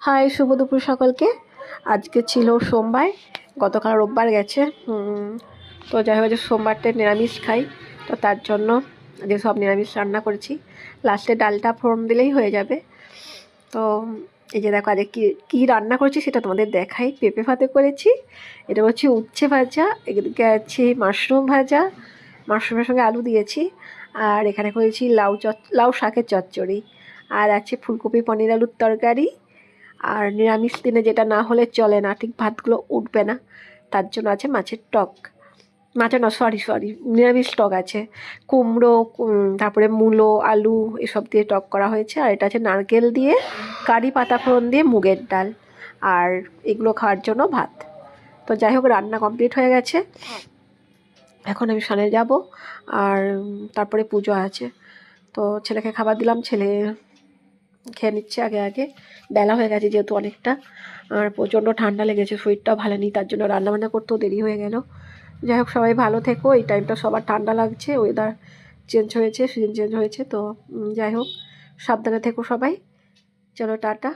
High, শুভ দুপুর সকলকে। আজকে ছিল সোমবার, গতকাল রোববার গেছে। তো যাই হোক, যে সোমবারটা নিরামিষ খাই, তো তার জন্য আজকে সব নিরামিষ রান্না করেছি। লাস্টে ডালটা ফোড়ন দিলেই হয়ে যাবে। তো এই যে দেখো আজকে কী রান্না করেছি সেটা তোমাদের দেখাই। পেঁপে ভাতে করেছি, এটা হচ্ছে উচ্ছে ভাজা, এদিকে আছে মাশরুম ভাজা, মাশরুমের সঙ্গে আলু দিয়েছি, আর এখানে করেছি লাউ শাকের চচ্চড়ি, আর আছে ফুলকপি পনির আলুর তরকারি। আর নিরামিষ দিনে যেটা না হলে চলে না, ঠিক ভাতগুলো উঠবে না, তার জন্য আছে মাছের টক। মাছের না, সরি, নিরামিষ টক আছে। কুমড়ো, তারপরে মূলো, আলু এসব দিয়ে টক করা হয়েছে। আর এটা আছে নারকেল দিয়ে, কারি পাতা ফোড়ন দিয়ে মুগের ডাল, আর এগুলো খাওয়ার জন্য ভাত। তো যাই হোক, রান্না কমপ্লিট হয়ে গেছে। এখন আমি সামনে যাব, আর তারপরে পুজো আছে। তো ছেলেকে খাবার দিলাম, ছেলে খেয়ে নিচ্ছে আগে আগে। বেলা হয়ে গেছে যেহেতু অনেকটা, আর প্রচণ্ড ঠান্ডা লেগেছে, শরীরটাও ভালো নেই, তার জন্য রান্নাবান্না করতেও দেরি হয়ে গেল। যাই হোক, সবাই ভালো থেকো। এই টাইমটা সবার ঠান্ডা লাগছে, ওয়েদার চেঞ্জ হয়েছে, সিজন চেঞ্জ হয়েছে। তো যাই হোক, সাবধানে থেকো সবাই। চলো, টাটা।